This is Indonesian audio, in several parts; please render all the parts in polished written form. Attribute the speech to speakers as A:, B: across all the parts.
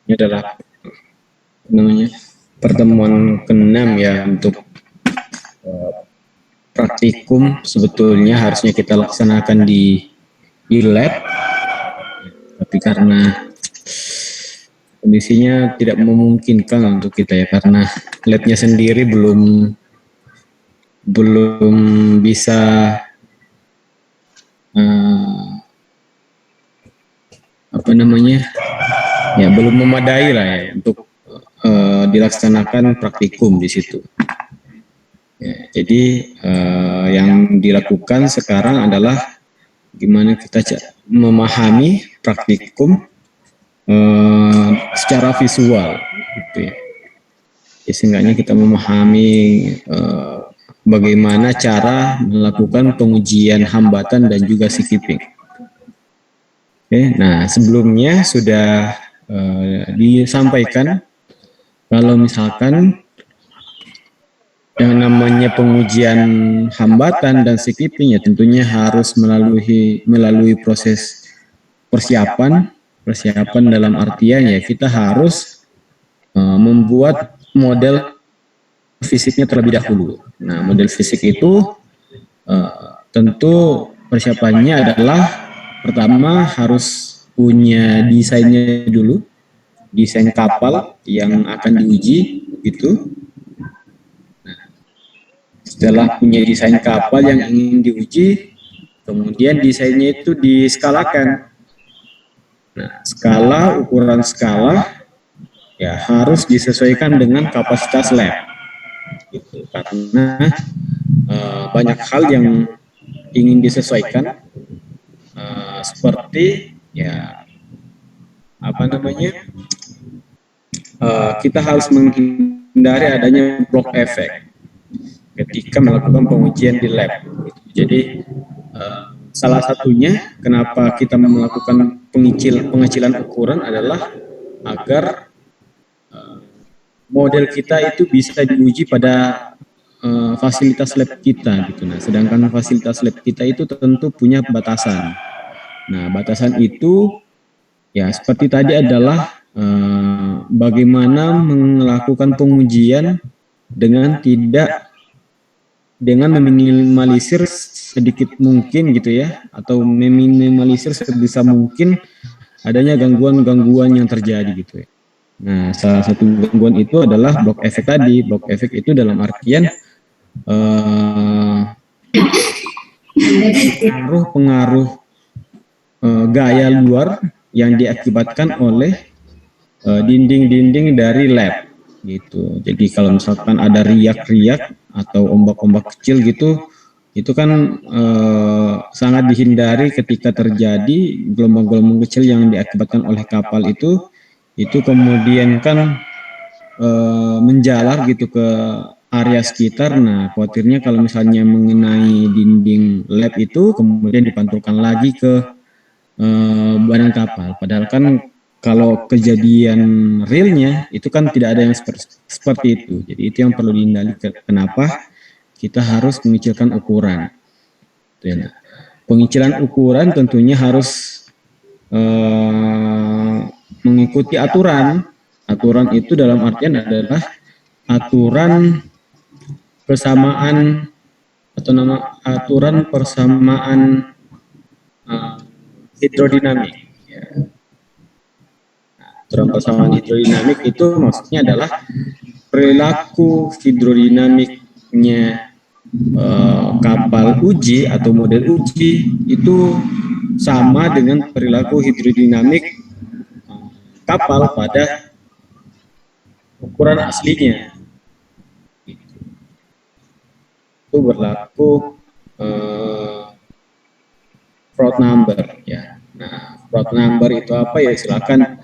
A: Ini adalah namanya pertemuan ke-6 ya untuk praktikum. Sebetulnya harusnya kita laksanakan di lab, tapi karena kondisinya tidak memungkinkan untuk kita ya, karena labnya sendiri belum bisa apa namanya ya, belum memadai lah ya untuk dilaksanakan praktikum di situ. Ya, jadi yang dilakukan sekarang adalah gimana kita memahami praktikum secara visual, gitu ya. Jadi seenggaknya kita memahami bagaimana cara melakukan pengujian hambatan dan juga skipping. Oke, nah sebelumnya sudah disampaikan kalau misalkan yang namanya pengujian hambatan dan skipping ya tentunya harus melalui proses persiapan dalam artian ya kita harus membuat model fisiknya terlebih dahulu. Nah, model fisik itu tentu persiapannya adalah pertama harus punya desainnya dulu, desain kapal yang akan diuji gitu. Setelah punya desain kapal yang ingin diuji, kemudian desainnya itu diskalakan. Nah, ukuran skala ya harus disesuaikan dengan kapasitas lab. Gitu. Karena banyak hal yang ingin disesuaikan, seperti ya apa namanya, kita harus menghindari adanya block effect ketika melakukan pengujian di lab. Jadi salah satunya kenapa kita melakukan pengecilan ukuran adalah agar model kita itu bisa diuji pada fasilitas lab kita gitu. Nah, sedangkan fasilitas lab kita itu tentu punya batasan. Nah, batasan itu ya seperti tadi adalah bagaimana melakukan pengujian dengan meminimalisir sedikit mungkin gitu ya, atau meminimalisir sebisa mungkin adanya gangguan-gangguan yang terjadi gitu ya. Nah, salah satu gangguan itu adalah block effect tadi. Block effect itu dalam artian pengaruh gaya luar yang diakibatkan oleh dinding-dinding dari lab gitu. Jadi kalau misalkan ada riak-riak atau ombak-ombak kecil gitu, itu kan sangat dihindari ketika terjadi gelombang-gelombang kecil yang diakibatkan oleh kapal itu kemudian kan menjalar gitu ke area sekitar. Nah, khawatirnya kalau misalnya mengenai dinding lab itu kemudian dipantulkan lagi ke badan kapal. Padahal kan kalau kejadian realnya itu kan tidak ada yang seperti itu. Jadi itu yang perlu dihindari. Kenapa kita harus mengecilkan ukuran. Nah, pengecilan ukuran tentunya harus mengikuti aturan. Aturan itu dalam artian adalah aturan persamaan aturan persamaan hidrodinamik. Aturan persamaan hidrodinamik itu maksudnya adalah perilaku hidrodinamiknya kapal uji atau model uji itu sama dengan perilaku hidrodinamik kapal pada ukuran aslinya. Itu berlaku Froude number ya. Nah, Froude number itu apa ya? Silakan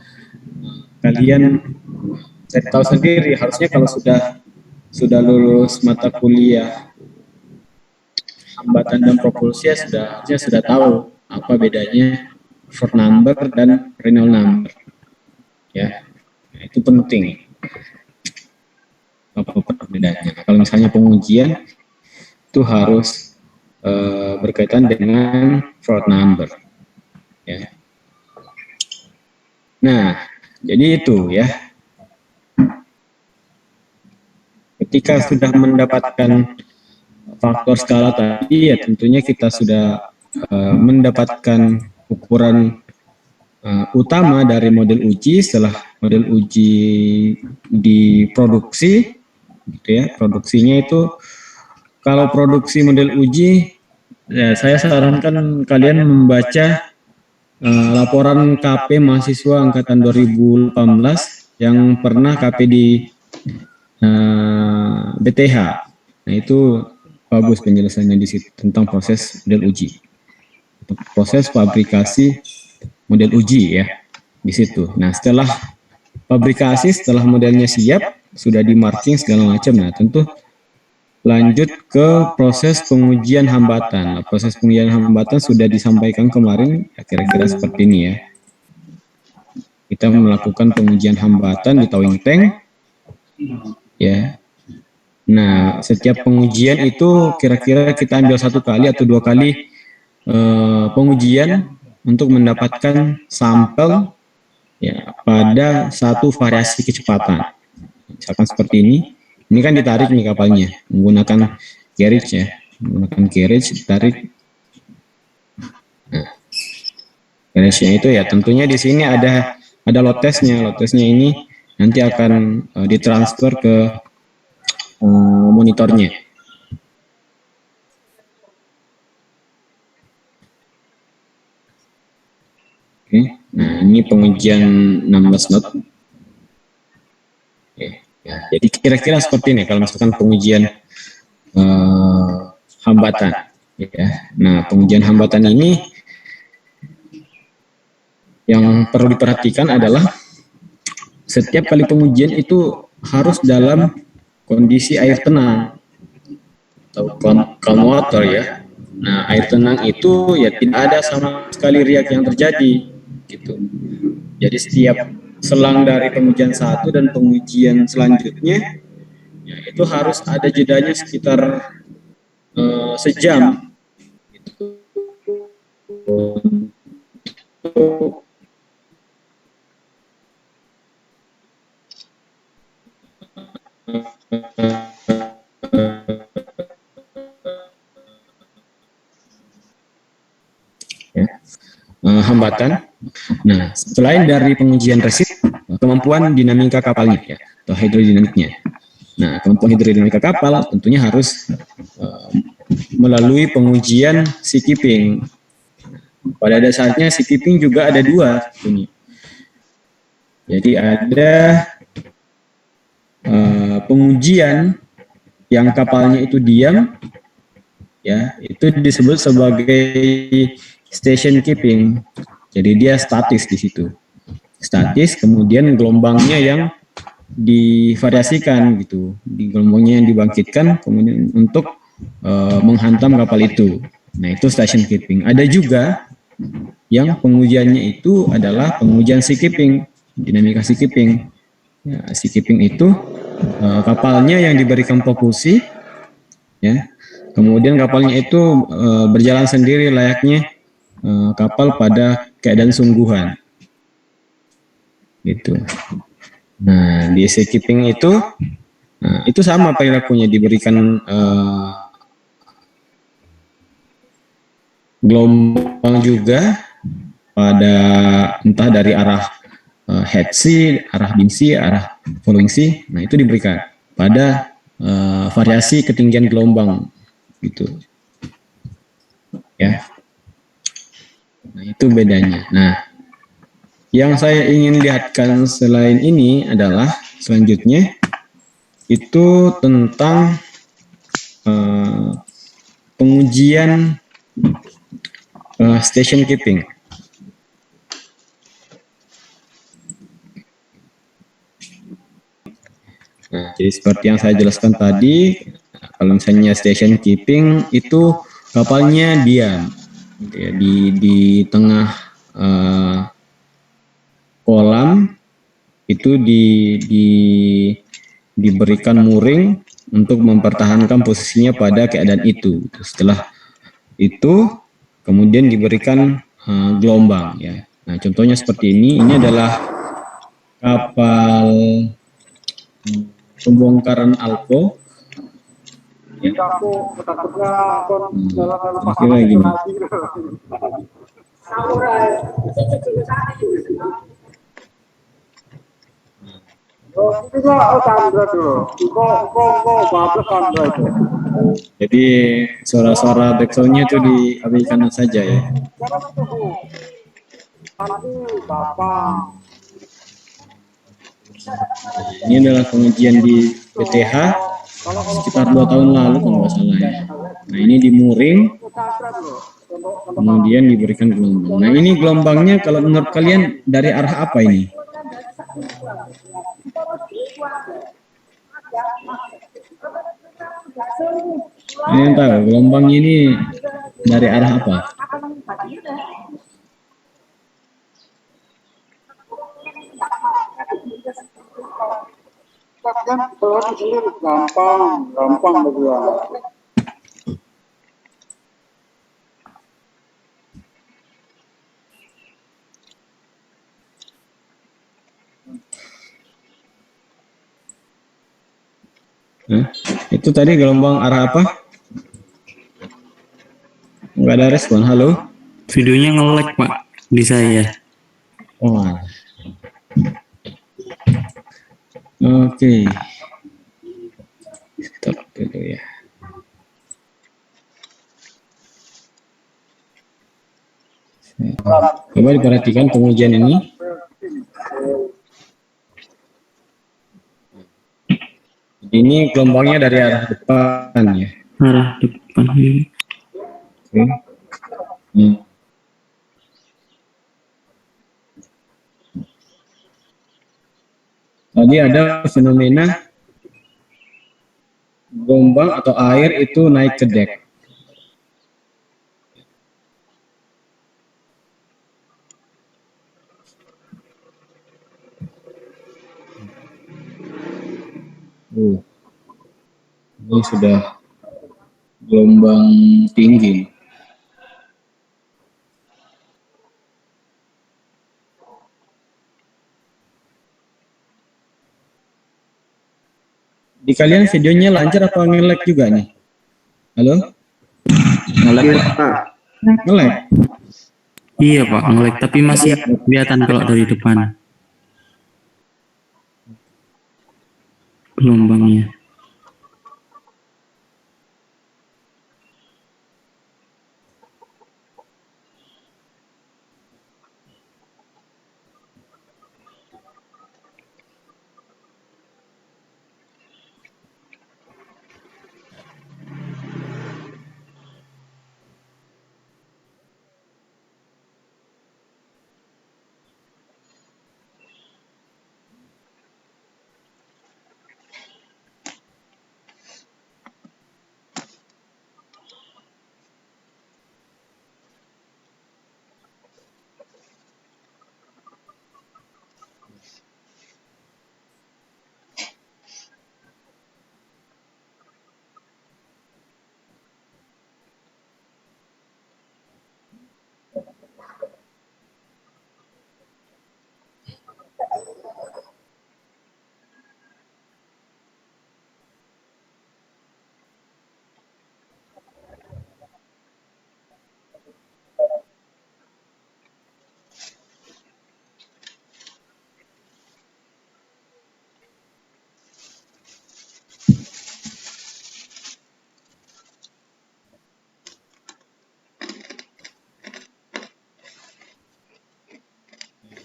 A: kalian cari tahu sendiri. Harusnya kalau sudah lulus mata kuliah hambatan dan propulsi ya harusnya sudah tahu apa bedanya Froude number dan Reynolds number. Ya, nah, itu penting. Apa perbedaannya? Kalau misalnya pengujian itu harus berkaitan dengan Froude number. Ya. Nah, Jadi itu ya, ketika sudah mendapatkan faktor skala tadi ya tentunya kita sudah mendapatkan ukuran utama dari model uji. Setelah model uji diproduksi gitu ya, produksinya itu kalau produksi model uji ya saya sarankan kalian membaca laporan KP mahasiswa angkatan 2018 yang pernah KP di BTH. Nah itu bagus penjelasannya di situ tentang proses model uji, proses fabrikasi model uji ya di situ. Nah setelah fabrikasi, setelah modelnya siap, sudah di marking segala macam, nah tentu lanjut ke proses pengujian hambatan. Nah, proses pengujian hambatan sudah disampaikan kemarin, ya, kira-kira seperti ini ya. Kita melakukan pengujian hambatan di towing tank, ya. Nah, setiap pengujian itu kira-kira kita ambil 1 kali atau 2 kali pengujian untuk mendapatkan sampel ya pada satu variasi kecepatan. Misalkan seperti ini kan ditarik nih kapalnya menggunakan carriage ya, menggunakan carriage ditarik. Nah, carriage-nya itu ya tentunya di sini ada load test-nya. Load test-nya ini nanti akan ditransfer ke monitornya. Oke, nah ini pengujian 16 knot. Oke, ya, jadi kira-kira seperti ini kalau misalkan pengujian hambatan. Ya. Nah pengujian hambatan ini yang perlu diperhatikan adalah setiap kali pengujian itu harus dalam kondisi air tenang atau calm water ya. Nah air tenang itu ya tidak ada sama sekali riak yang terjadi gitu. Jadi setiap selang dari pengujian 1 dan pengujian selanjutnya ya, itu harus ada jedanya sekitar sejam gitu. Ya. Hambatan. Nah, selain dari pengujian resip, kemampuan dinamika kapalnya ya, atau hidrodinamiknya. Nah, kemampuan hidrodinamika kapal tentunya harus melalui pengujian sea keeping. Pada dasarnya sea keeping juga ada 2 tentunya. Jadi ada pengujian yang kapalnya itu diam, ya itu disebut sebagai station keeping. Jadi dia statis di situ, statis. Kemudian gelombangnya yang divariasikan gitu, di gelombangnya yang dibangkitkan kemudian untuk menghantam kapal itu. Nah itu station keeping. Ada juga yang pengujiannya itu adalah pengujian sea keeping, dinamika sea keeping. Ya, sea keeping itu kapalnya yang diberikan propulsi, ya. Kemudian kapalnya itu berjalan sendiri layaknya kapal pada keadaan sungguhan, gitu. Nah di sea keeping itu sama perilakunya, diberikan gelombang juga pada entah dari arah head sea, arah beam sea, arah following sea. Nah itu diberikan pada variasi ketinggian gelombang gitu ya. Nah itu bedanya. Nah yang saya ingin lihatkan selain ini adalah selanjutnya itu tentang pengujian station keeping. Nah, jadi seperti yang saya jelaskan tadi, kalau misalnya station keeping itu kapalnya diam, ya, di tengah kolam itu diberikan mooring untuk mempertahankan posisinya pada keadaan itu. Setelah itu kemudian diberikan gelombang ya. Nah contohnya seperti ini adalah kapal pembongkaran Alko. Ya. Kira-kira gini. Jadi suara-suara backsoundnya itu diabaikan saja ya. Ini adalah pengujian di PTH sekitar 2 tahun lalu kalau nggak salah ya. Nah ini dimuring, kemudian diberikan gelombang. Nah ini gelombangnya kalau menurut kalian dari arah apa ini? Kalian tahu gelombang ini dari arah apa? Gampang berdua. Nah, itu tadi gelombang arah apa? Enggak ada respon. Halo?
B: Videonya nge-lag, Pak, di saya.
A: Oh. Oke. Stop dulu ya. Coba diperhatikan pengujian ini. Ini gelombangnya dari arah depan ya.
B: Arah depan.
A: Oke. Tadi ada fenomena gelombang atau air itu naik ke dek. Ini sudah gelombang tinggi. Di kalian videonya lancar atau nge-lag juga nih? Halo?
B: Nge-lag, Pak.
A: Nge-lag?
B: Iya, Pak, nge-lag, tapi masih kelihatan kalau dari depan gelombangnya.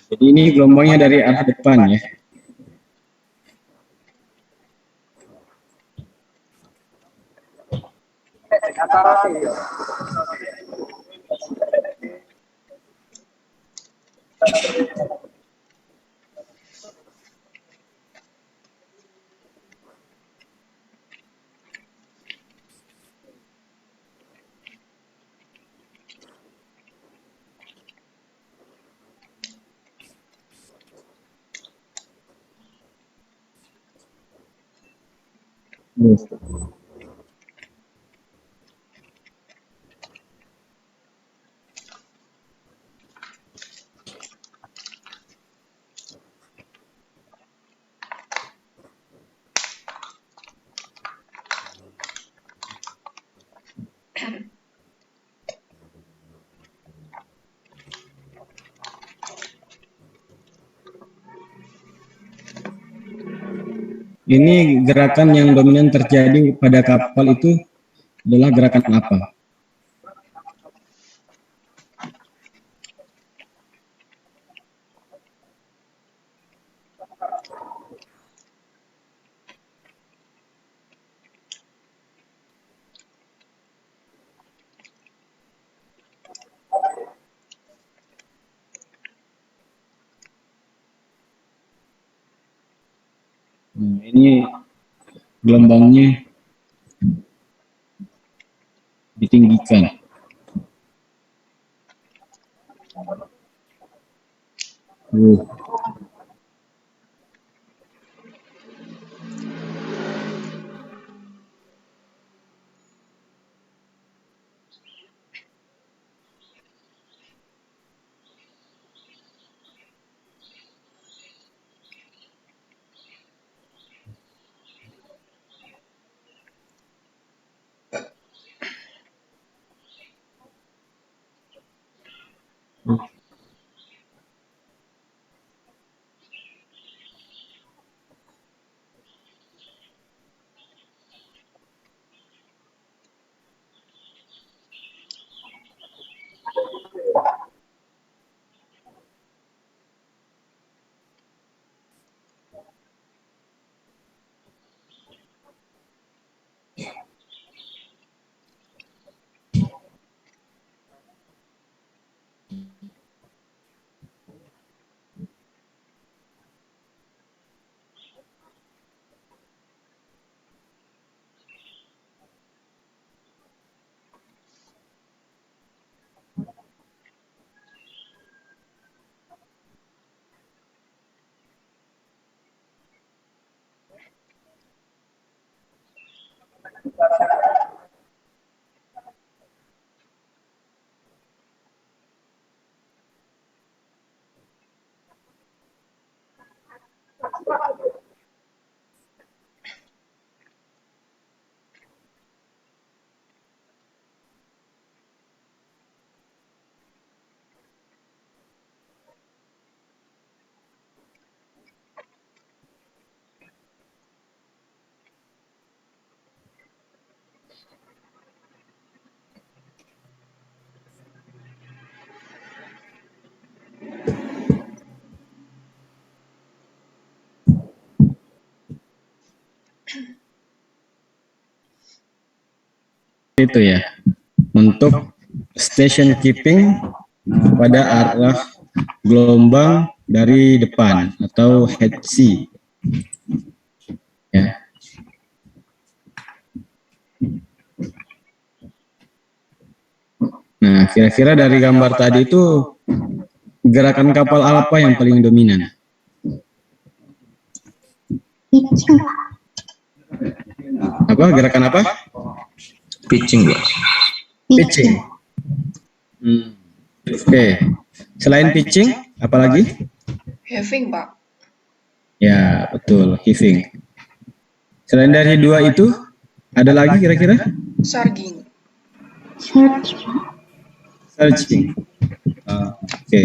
A: Jadi ini gelombangnya dari arah depan ya. Ini gerakan yang dominan terjadi pada kapal itu adalah gerakan apa? Ini gelombangnya ditinggikan. Itu ya, untuk station keeping pada arah gelombang dari depan atau head sea. Ya. Nah, kira-kira dari gambar tadi itu gerakan kapal apa yang paling dominan?
C: Pitching.
A: Apa gerakan apa?
B: Pitching, Bos.
A: Pitching. Oke. Selain pitching, apa lagi?
D: Having, Pak.
A: Ya, betul, heaving. Selain dari dua itu, ada lagi kira-kira?
D: Sarging.
C: Search, Pak.
A: Searching. Oke.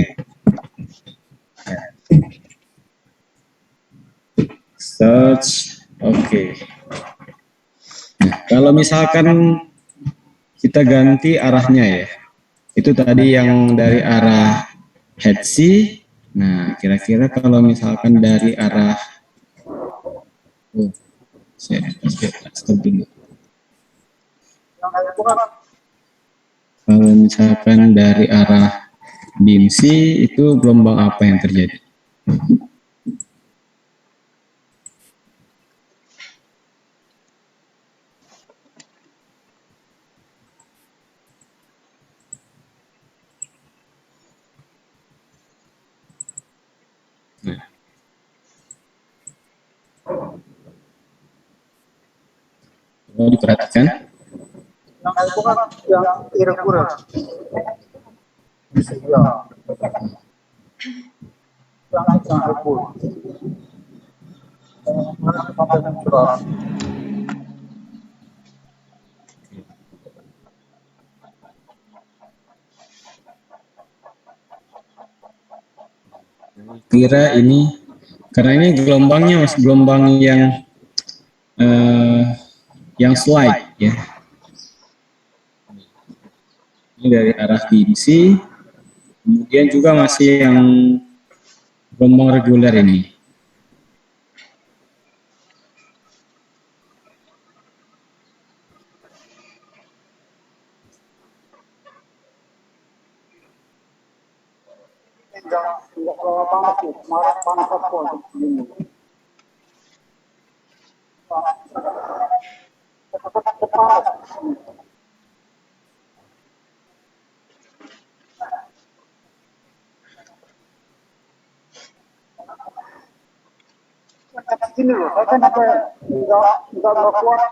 A: Search. Oke. Nah, kalau misalkan kita ganti arahnya ya, itu tadi yang dari arah head sea. Nah, kira-kira kalau misalkan dari arah, saya stop dulu. Kalau misalkan dari arah Bimsi, itu gelombang apa yang terjadi? Mau diperhatikan.
E: Itu kan yang kira-kira bisa ya yang repot sampai curah
A: Kira ini, karena ini gelombangnya mas gelombang yang eh, yang slide ya. Ini dari arah Binsi, kemudian juga masih yang gelombang reguler ini.
E: Enggak terlalu panas sih, kemarin panas aku ini. Panas. Gini loh, saya kan apa enggak kuat.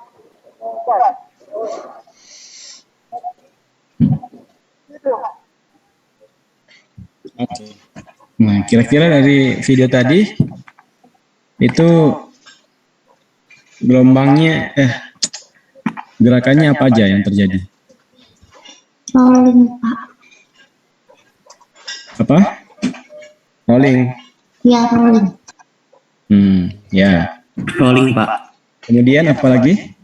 E: Gitu.
A: Oke. Nah, kira-kira dari video tadi itu gelombangnya, gerakannya apa aja yang terjadi?
C: Rolling, Pak.
A: Apa? Rolling.
C: Ya, rolling.
A: Ya.
B: Rolling, Pak.
A: Kemudian apa lagi?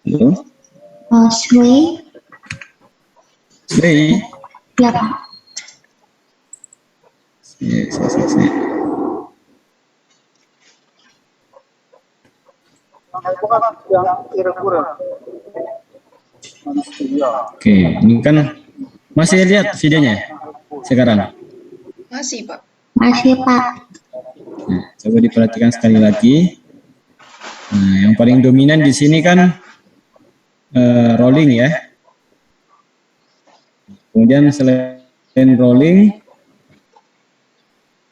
A: Halo?
C: Sway.
A: Sway.
C: Ya, Pak.
A: Yes.
E: Itu kan yang irregular.
A: Oke, ini kan masih lihat videonya sekarang.
D: Masih, Pak.
C: Masih, Pak.
A: Nah, coba diperhatikan sekali lagi. Nah, yang paling dominan di sini kan rolling ya. Kemudian selain rolling,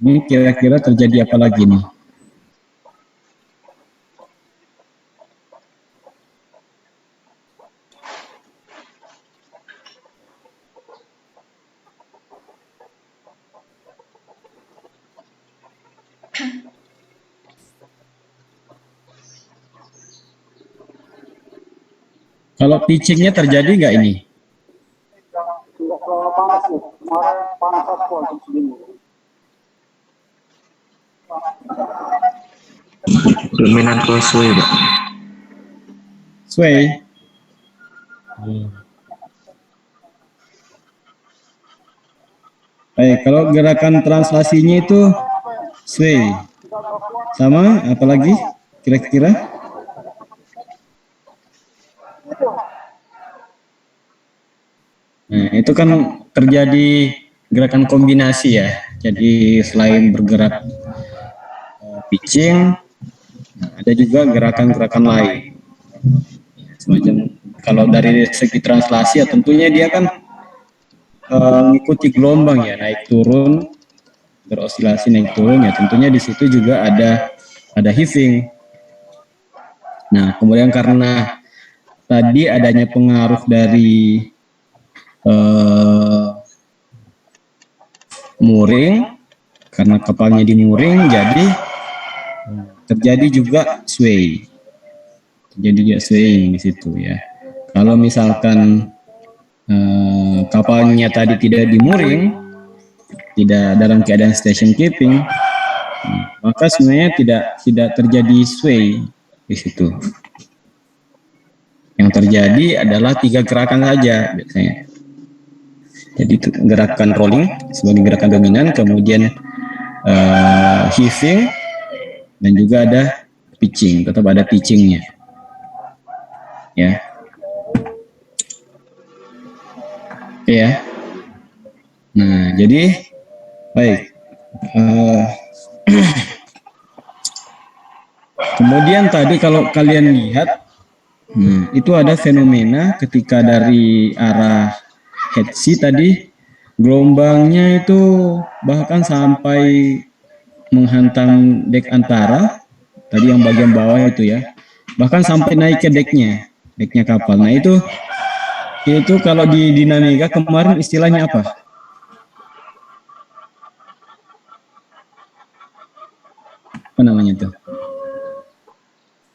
A: ini kira-kira terjadi apa lagi nih? Kalau pitchingnya terjadi nggak ini?
E: Enggak terlalu panas sih, kemarin panas aku ini.
B: Dominan crossway, Pak.
A: Sway. Baik, kalau gerakan translasinya itu sway. Sama, apalagi kira-kira? Nah, itu kan terjadi gerakan kombinasi ya. Jadi selain bergerak pitching, ada juga gerakan-gerakan lain. Semacam kalau dari segi translasi ya tentunya dia kan mengikuti gelombang ya, naik turun, berosilasi naik turun ya, tentunya di situ juga ada heaving. Nah, kemudian karena tadi adanya pengaruh dari mooring, karena kapalnya di mooring, jadi terjadi juga sway. Terjadi juga swaying di situ ya. Kalau misalkan kapalnya tadi tidak di mooring, tidak dalam keadaan station keeping, maka sebenarnya tidak terjadi sway di situ. Yang terjadi adalah 3 gerakan saja biasanya. Jadi gerakan rolling sebagai gerakan dominan, kemudian heaving, dan juga ada pitching, tetap ada pitchingnya. Ya. Oke ya. Nah, jadi baik. Kemudian tadi kalau kalian lihat, itu ada fenomena ketika dari arah head sea tadi gelombangnya itu bahkan sampai menghantam dek antara tadi yang bagian bawah itu ya, bahkan sampai naik ke deknya kapal. Nah itu kalau di dinamika kemarin istilahnya apa? Apa namanya tuh?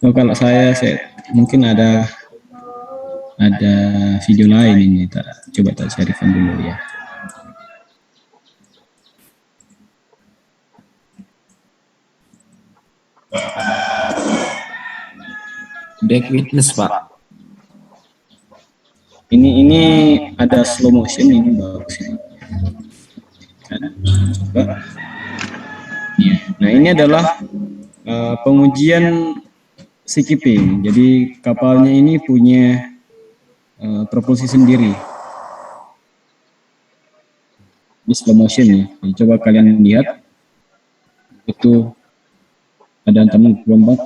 A: Oh, kalau saya mungkin ada video lain ini, coba tak carikan dulu ya.
B: Deck witness, Pak.
A: Ini ada slow motion ini bagus ini. Kan? Coba. Ya. Nah ini adalah pengujian sea keeping. Jadi kapalnya ini punya propulsi sendiri. Ini slow motion ya. Jadi, coba kalian lihat itu ada ancaman gelombang.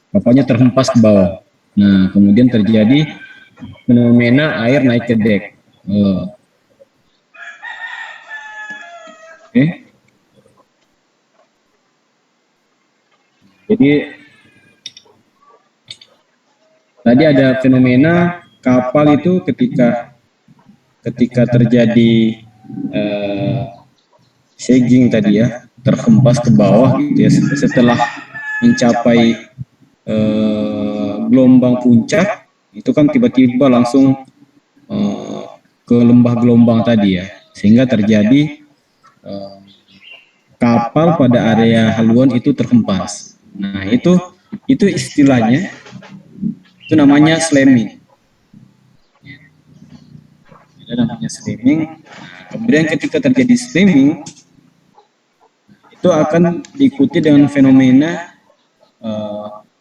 A: Kapalnya terhempas ke bawah. Nah kemudian terjadi fenomena air naik ke dek. Oke. Jadi tadi ada fenomena kapal itu ketika terjadi sagging tadi ya, terhempas ke bawah gitu ya, setelah mencapai gelombang puncak itu kan tiba-tiba langsung ke lembah gelombang tadi ya, sehingga terjadi kapal pada area haluan itu terhempas. Nah itu istilahnya itu namanya slamming. Itu namanya slamming. Kemudian ketika terjadi slamming itu akan diikuti dengan fenomena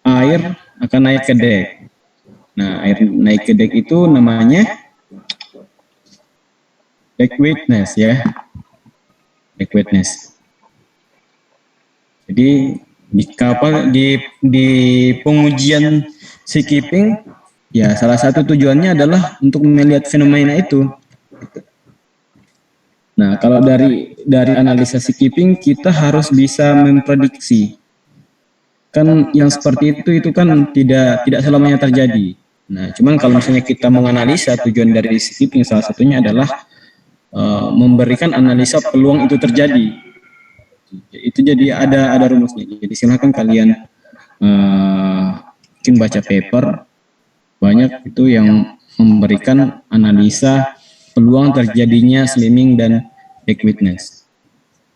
A: air akan naik ke dek. Nah, air naik ke dek itu namanya deck witness ya. Deck witness. Jadi di kapal di pengujian sea keeping ya salah satu tujuannya adalah untuk melihat fenomena itu. Nah, kalau dari analisa sea keeping kita harus bisa memprediksi. Kan yang seperti itu kan tidak selamanya terjadi. Nah, cuman kalau misalnya kita menganalisa tujuan dari sea keeping salah satunya adalah memberikan analisa peluang itu terjadi. Itu jadi ada rumusnya. Jadi silakan kalian mungkin baca paper banyak itu yang memberikan analisa peluang terjadinya slamming dan deck witness.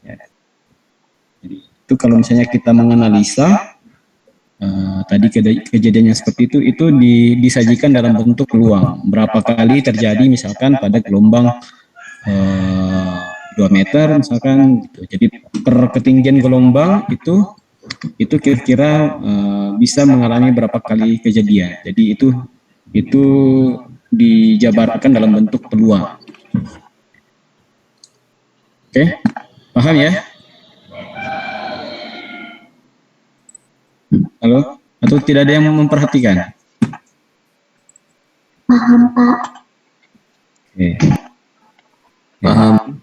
A: Ya. Jadi itu kalau misalnya kita menganalisa tadi kejadiannya seperti itu disajikan dalam bentuk peluang berapa kali terjadi misalkan pada gelombang 2 meter misalkan gitu. Jadi per ketinggian gelombang itu kira-kira bisa mengalami berapa kali kejadian. Jadi itu dijabarkan dalam bentuk peluang. Oke, paham ya? Halo? Atau tidak ada yang memperhatikan?
C: Paham, Pak.
A: Oke.
B: Paham.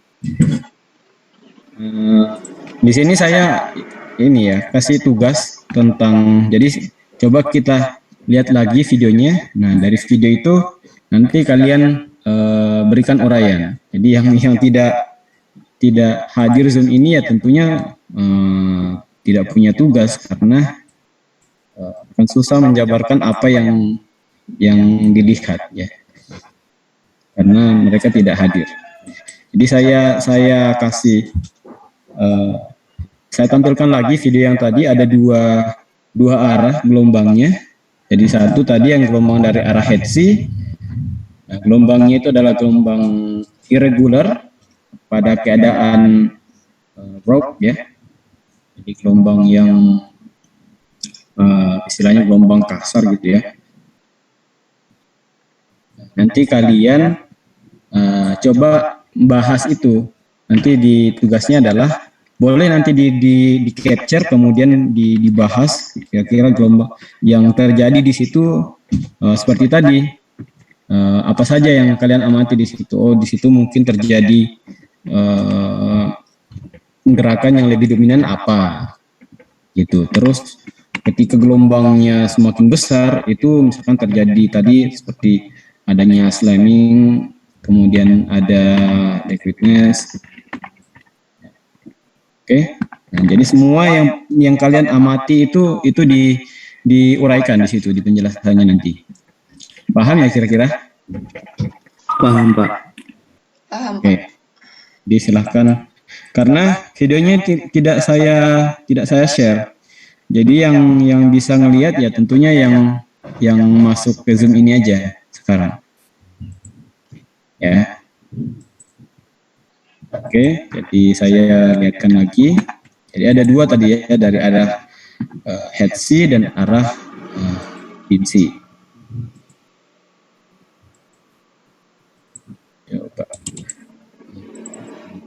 A: Di sini saya ini ya kasih tugas tentang, jadi coba kita lihat lagi videonya. Nah dari video itu nanti kalian berikan uraian. Jadi yang tidak hadir Zoom ini ya tentunya tidak punya tugas karena akan susah menjabarkan apa yang dilihat ya, karena mereka tidak hadir. Jadi saya kasih saya tampilkan lagi video yang tadi ada dua arah gelombangnya. Jadi satu tadi yang gelombang dari arah head sea. Nah, gelombangnya itu adalah gelombang irregular pada keadaan rock ya. Jadi gelombang yang istilahnya gelombang kasar gitu ya. Nanti kalian coba bahas itu. Nanti di tugasnya adalah boleh nanti di capture kemudian dibahas kira-kira gelombang yang terjadi di situ seperti tadi. Apa saja yang kalian amati di situ? Oh, di situ mungkin terjadi gerakan yang lebih dominan apa? Gitu. Terus ketika gelombangnya semakin besar itu misalkan terjadi tadi seperti adanya slamming, kemudian ada deck witness. Oke. Nah, jadi semua yang kalian amati itu diuraikan di situ di penjelasannya nanti. Paham ya kira-kira?
B: Paham, Pak.
D: Paham, Pak.
A: Oke. Jadi silahkan, karena videonya tidak saya share. Jadi yang bisa ngelihat ya tentunya yang masuk ke Zoom ini aja sekarang. Ya. Oke, jadi saya lihatkan lagi. Jadi ada dua tadi ya, dari arah head C dan arah pin C. Coba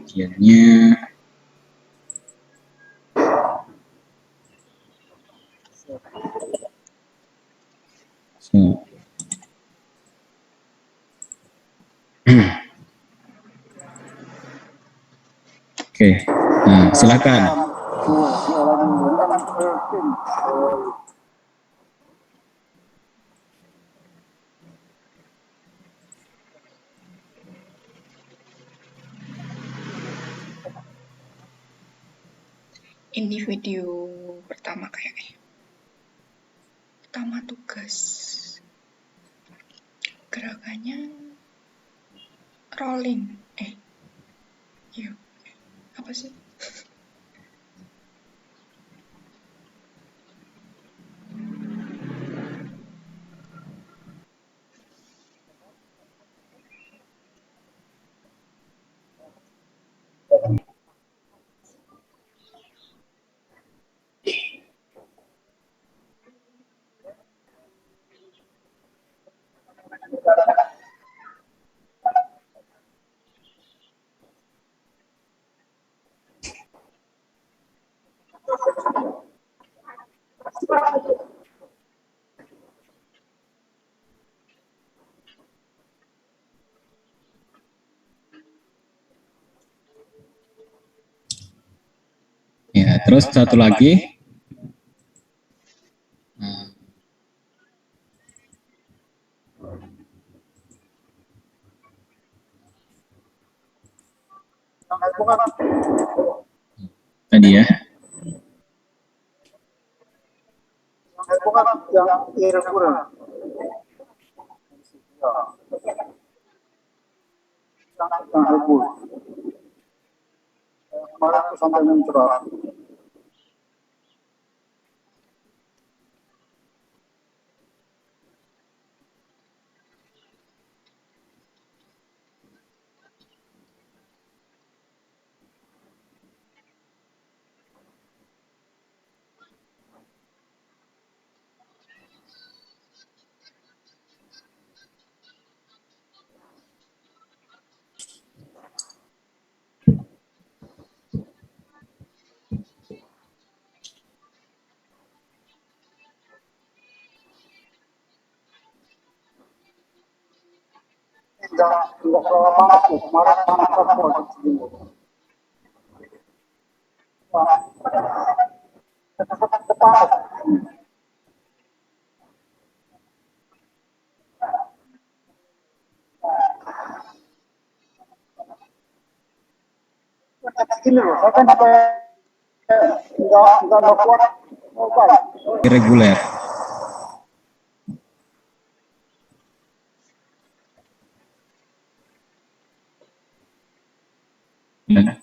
A: bagiannya. So. Oke, nah silakan.
D: Ini video pertama kayaknya. Pertama tugas. Gerakannya rolling. Iya. Apa sih?
A: Ya, terus satu lagi. Tadi ya.
E: Yang irregular. Yang regular. Kemarin aku sampai mencurah. Enggak terlalu panas tuh, kemarin panas sekali di sini. Panas. Gini loh, saya kan sampai enggak kuat mobile.
A: Irregular. Ya.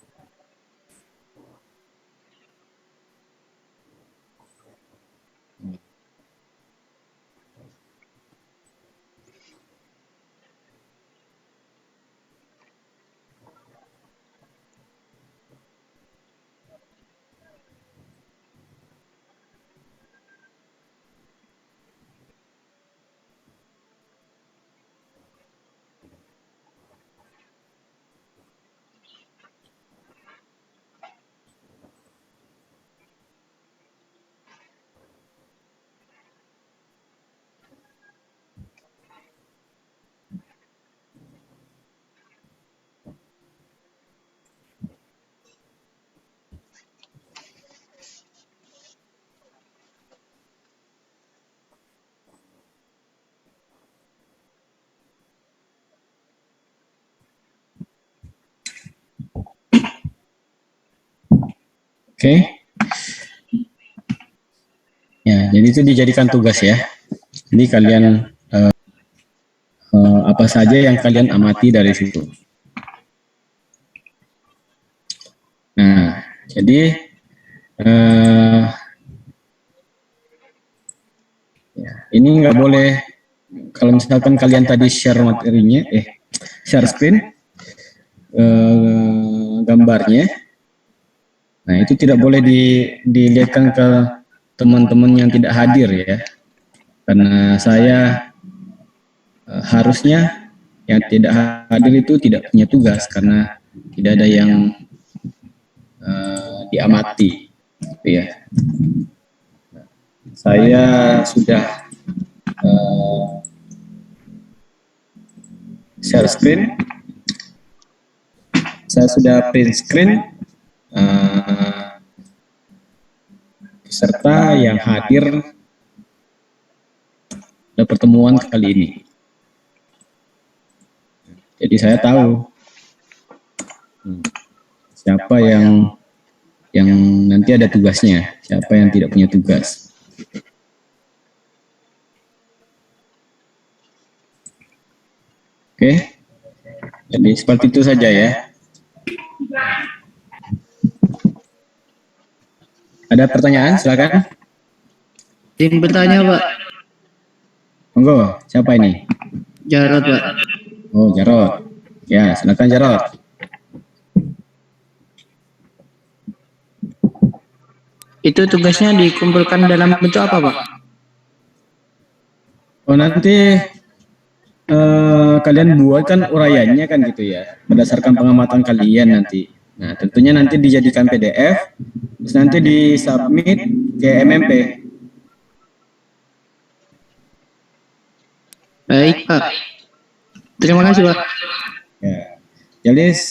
A: Oke. Ya, jadi itu dijadikan tugas ya. Jadi kalian apa saja yang kalian amati dari situ. Nah, jadi ini nggak boleh, kalau misalkan kalian tadi share materinya, share screen, gambarnya, nah itu tidak boleh dilihatkan ke teman-teman yang tidak hadir ya, karena saya harusnya yang tidak hadir itu tidak punya tugas karena tidak ada yang diamati, gitu ya. Saya sudah share screen, saya sudah print screen peserta yang hadir pada pertemuan kali ini. Jadi saya tahu siapa yang nanti ada tugasnya, siapa yang tidak punya tugas. Oke, jadi seperti itu saja ya. Ada pertanyaan? Silakan.
F: Tim bertanya, Pak.
A: Monggo, siapa ini?
F: Jarod, Pak.
A: Oh, Jarod. Ya, silakan Jarod.
F: Itu tugasnya dikumpulkan dalam bentuk apa, Pak?
A: Oh, nanti kalian buatkan uraiannya kan gitu ya, berdasarkan pengamatan kalian nanti. Nah, tentunya nanti dijadikan PDF, terus nanti disubmit ke MMP.
F: Baik, Pak. Terima kasih, Pak.
A: Ya. Jadi